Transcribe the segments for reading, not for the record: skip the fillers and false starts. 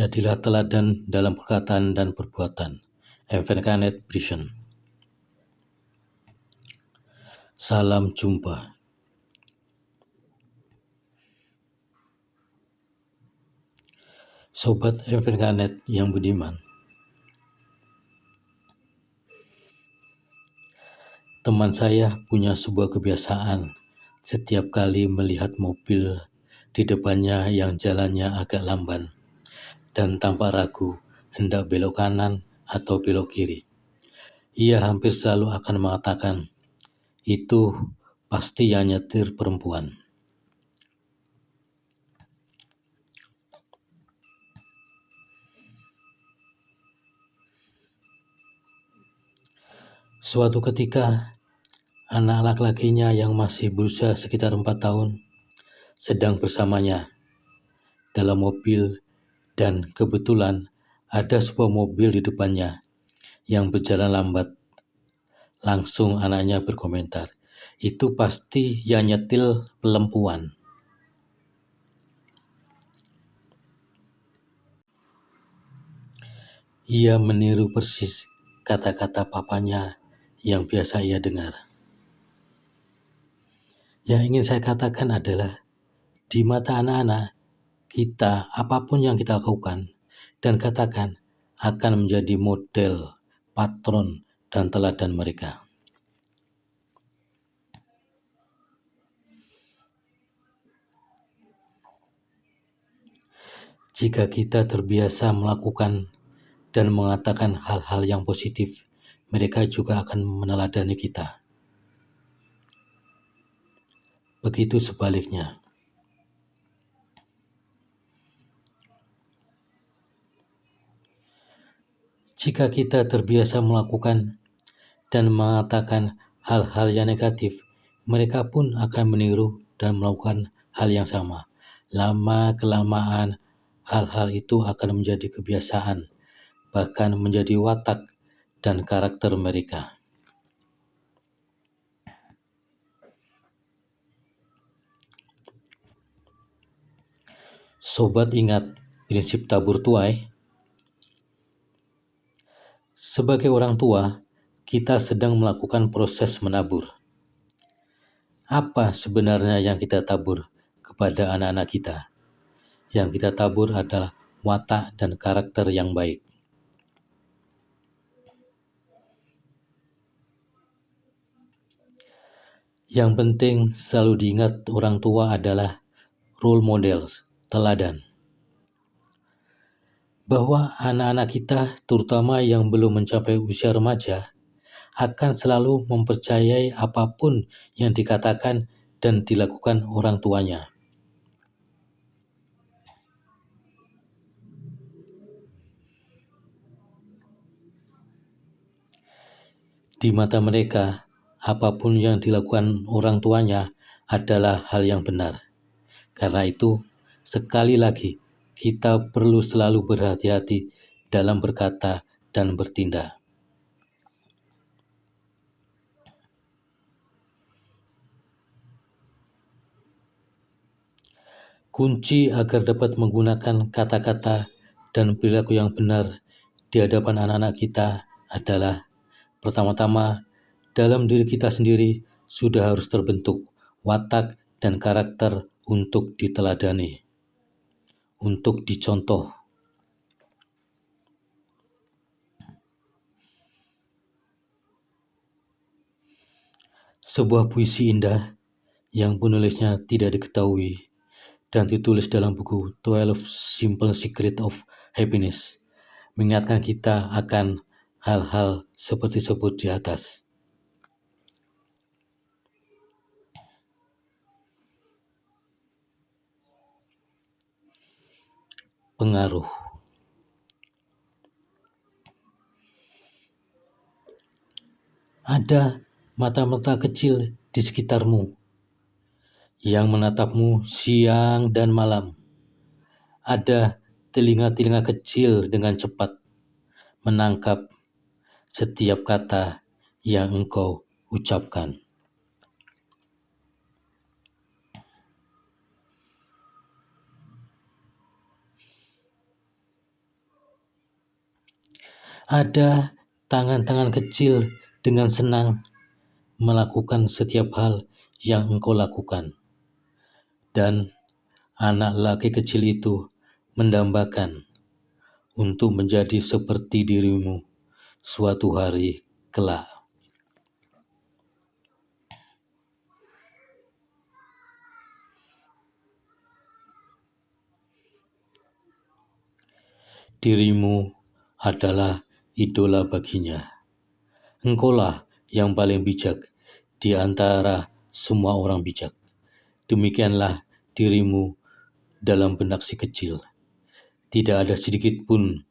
Jadilah teladan dalam perkataan dan perbuatan. Incarnate Vision. Salam jumpa. Sobat Incarnate yang budiman. Teman saya punya sebuah kebiasaan setiap kali melihat mobil di depannya yang jalannya agak lamban dan tanpa ragu hendak belok kanan atau belok kiri. Ia hampir selalu akan mengatakan, itu pasti yang nyetir perempuan. Suatu ketika, anak laki-lakinya yang masih berusia sekitar 4 tahun sedang bersamanya dalam mobil dan kebetulan ada sebuah mobil di depannya yang berjalan lambat. Langsung anaknya berkomentar, itu pasti yang nyetil perempuan. Ia meniru persis kata-kata papanya yang biasa ia dengar. Yang ingin saya katakan adalah, di mata anak-anak, kita, apapun yang kita lakukan dan katakan, akan menjadi model, patron, dan teladan mereka. Jika kita terbiasa melakukan dan mengatakan hal-hal yang positif, mereka juga akan meneladani kita. Begitu sebaliknya. Jika kita terbiasa melakukan dan mengatakan hal-hal yang negatif, mereka pun akan meniru dan melakukan hal yang sama. Lama-kelamaan, hal-hal itu akan menjadi kebiasaan, bahkan menjadi watak dan karakter mereka. Sobat ingat prinsip tabur tuai? Sebagai orang tua, kita sedang melakukan proses menabur. Apa sebenarnya yang kita tabur kepada anak-anak kita? Yang kita tabur adalah watak dan karakter yang baik. Yang penting selalu diingat orang tua adalah role models, teladan. Bahwa anak-anak kita, terutama yang belum mencapai usia remaja, akan selalu mempercayai apapun yang dikatakan dan dilakukan orang tuanya. Di mata mereka, apapun yang dilakukan orang tuanya adalah hal yang benar. Karena itu, sekali lagi, kita perlu selalu berhati-hati dalam berkata dan bertindak. Kunci agar dapat menggunakan kata-kata dan perilaku yang benar di hadapan anak-anak kita adalah, pertama-tama, dalam diri kita sendiri sudah harus terbentuk watak dan karakter untuk diteladani, untuk dicontoh. Sebuah puisi indah yang penulisnya tidak diketahui dan ditulis dalam buku 12 Simple Secrets of Happiness mengingatkan kita akan hal-hal seperti disebut di atas. Pengaruh. Ada mata-mata kecil di sekitarmu yang menatapmu siang dan malam. Ada telinga-telinga kecil dengan cepat menangkap setiap kata yang engkau ucapkan. Ada tangan-tangan kecil dengan senang melakukan setiap hal yang engkau lakukan. Dan anak laki kecil itu mendambakan untuk menjadi seperti dirimu suatu hari kelak. Dirimu adalah idola baginya. Engkaulah yang paling bijak di antara semua orang bijak. Demikianlah dirimu dalam benak si kecil. Tidak ada sedikit pun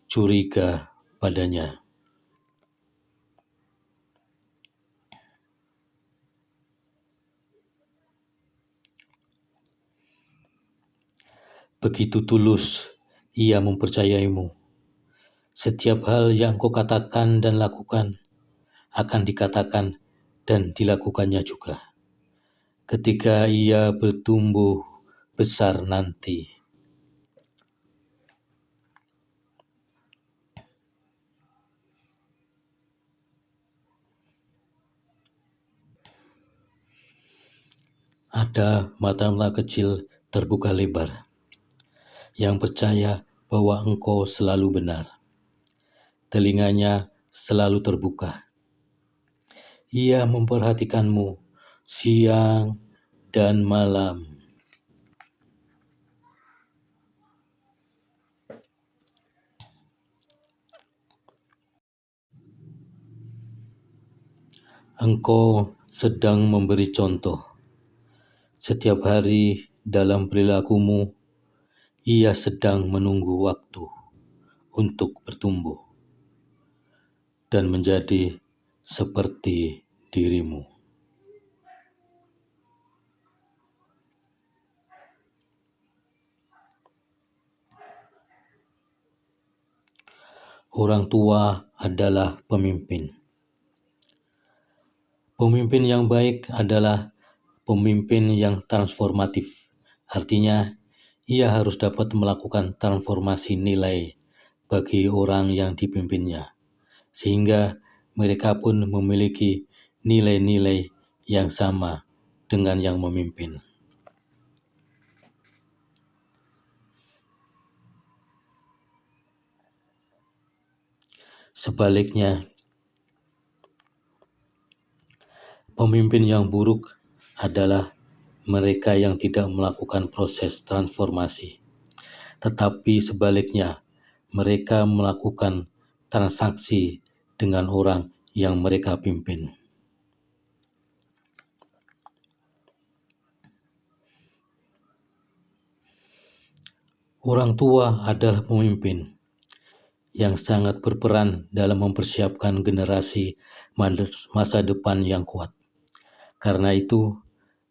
curiga padanya. Begitu tulus ia mempercayaimu. Setiap hal yang kau katakan dan lakukan akan dikatakan dan dilakukannya juga. Ketika ia bertumbuh besar nanti, ada mata-mata kecil terbuka lebar yang percaya bahwa engkau selalu benar. Telinganya selalu terbuka. Ia memperhatikanmu siang dan malam. Engkau sedang memberi contoh. Setiap hari dalam perilakumu, ia sedang menunggu waktu untuk bertumbuh dan menjadi seperti dirimu. Orang tua adalah pemimpin. Pemimpin yang baik adalah pemimpin yang transformatif. Artinya, ia harus dapat melakukan transformasi nilai bagi orang yang dipimpinnya, sehingga mereka pun memiliki nilai-nilai yang sama dengan yang memimpin. Sebaliknya, pemimpin yang buruk adalah mereka yang tidak melakukan proses transformasi, tetapi sebaliknya, mereka melakukan transaksi dengan orang yang mereka pimpin. Orang tua adalah pemimpin yang sangat berperan dalam mempersiapkan generasi masa depan yang kuat. Karena itu,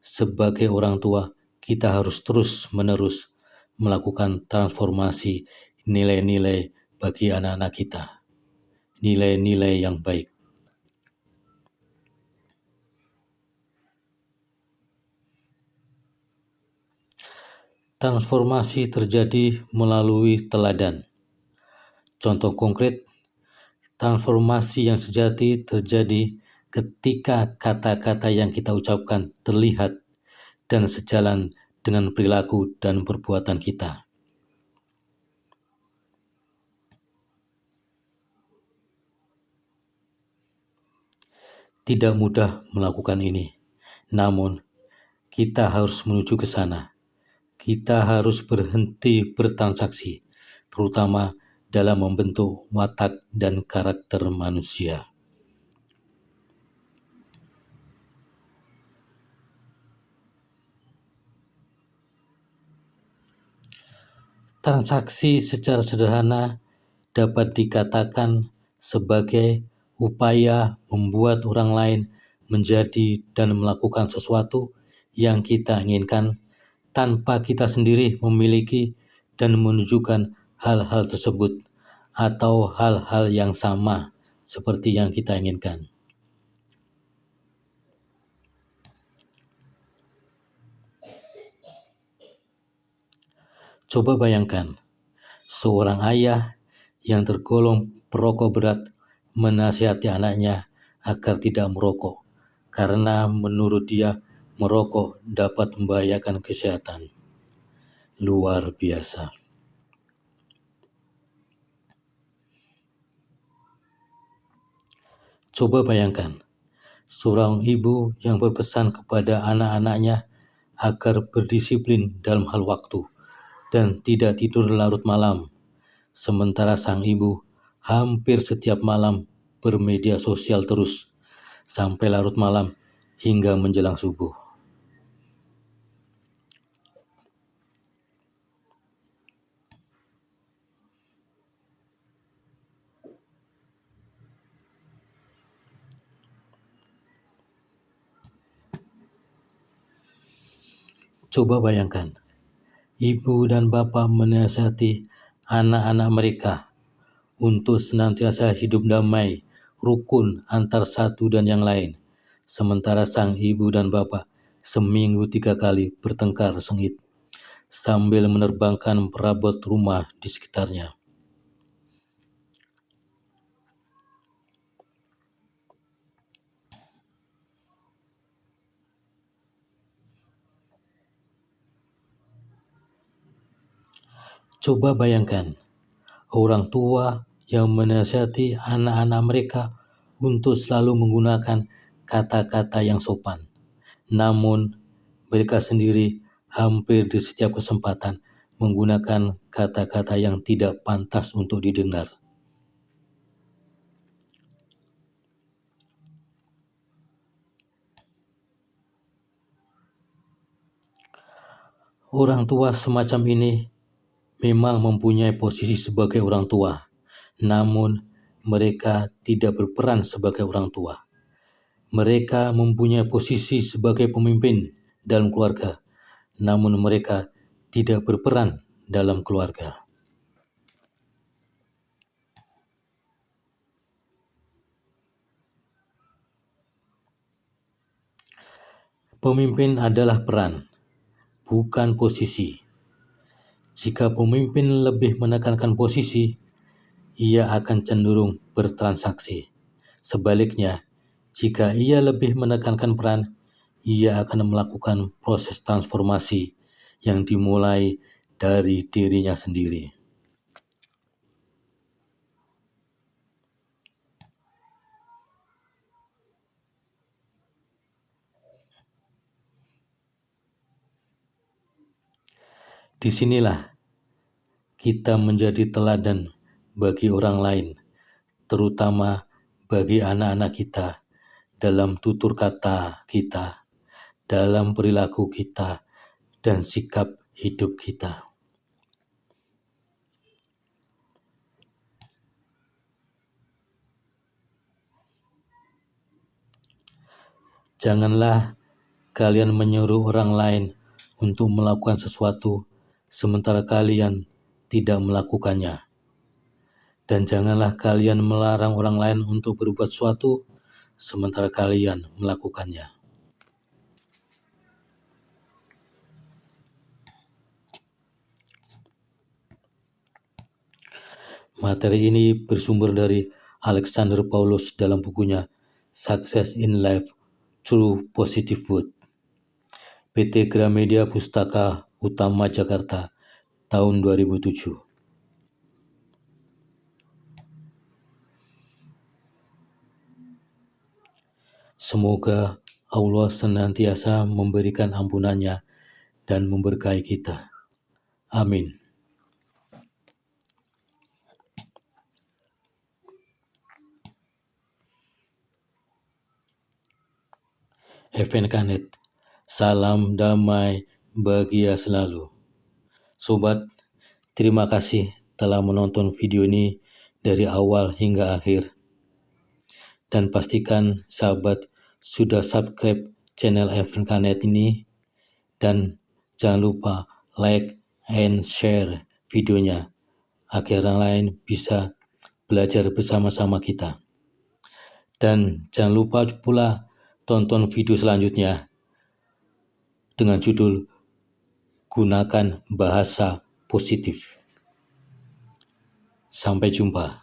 sebagai orang tua, kita harus terus-menerus melakukan transformasi nilai-nilai bagi anak-anak kita. Nilai-nilai yang baik. Transformasi terjadi melalui teladan. Contoh konkret, transformasi yang sejati terjadi ketika kata-kata yang kita ucapkan terlihat dan sejalan dengan perilaku dan perbuatan kita. Tidak mudah melakukan ini, namun kita harus menuju ke sana. Kita harus berhenti bertransaksi, terutama dalam membentuk watak dan karakter manusia. Transaksi secara sederhana dapat dikatakan sebagai upaya membuat orang lain menjadi dan melakukan sesuatu yang kita inginkan tanpa kita sendiri memiliki dan menunjukkan hal-hal tersebut atau hal-hal yang sama seperti yang kita inginkan. Coba bayangkan, seorang ayah yang tergolong perokok berat menasihati anaknya agar tidak merokok, karena menurut dia merokok dapat membahayakan kesehatan. Luar biasa. Coba bayangkan, seorang ibu yang berpesan kepada anak-anaknya agar berdisiplin dalam hal waktu dan tidak tidur larut malam, sementara sang ibu hampir setiap malam bermedia sosial terus sampai larut malam hingga menjelang subuh. Coba bayangkan, ibu dan bapak menasihati anak-anak mereka untuk senantiasa hidup damai, rukun antar satu dan yang lain, sementara sang ibu dan bapak seminggu 3 kali bertengkar sengit sambil menerbangkan perabot rumah di sekitarnya. Coba bayangkan, orang tua yang menasihati anak-anak mereka untuk selalu menggunakan kata-kata yang sopan. Namun, mereka sendiri hampir di setiap kesempatan menggunakan kata-kata yang tidak pantas untuk didengar. Orang tua semacam ini memang mempunyai posisi sebagai orang tua, namun mereka tidak berperan sebagai orang tua. Mereka mempunyai posisi sebagai pemimpin dalam keluarga, namun mereka tidak berperan dalam keluarga. Pemimpin adalah peran, bukan posisi. Jika pemimpin lebih menekankan posisi, ia akan cenderung bertransaksi. Sebaliknya, jika ia lebih menekankan peran, ia akan melakukan proses transformasi yang dimulai dari dirinya sendiri. Disinilah kita menjadi teladan bagi orang lain, terutama bagi anak-anak kita, dalam tutur kata kita, dalam perilaku kita, dan sikap hidup kita. Janganlah kalian menyuruh orang lain untuk melakukan sesuatu sementara kalian tidak melakukannya. Dan janganlah kalian melarang orang lain untuk berbuat sesuatu sementara kalian melakukannya. Materi ini bersumber dari Alexander Paulus dalam bukunya Success in Life Through Positive Word, PT Gramedia Pustaka Utama Jakarta, tahun 2007. Semoga Allah senantiasa memberikan ampunannya dan memberkahi kita. Amin. FNKNet, salam damai, bahagia selalu. Sobat, terima kasih telah menonton video ini dari awal hingga akhir. Dan pastikan sahabat sudah subscribe channel FNKNet ini, dan jangan lupa like and share videonya agar orang lain bisa belajar bersama-sama kita. Dan jangan lupa pula tonton video selanjutnya dengan judul Gunakan Bahasa Positif. Sampai jumpa.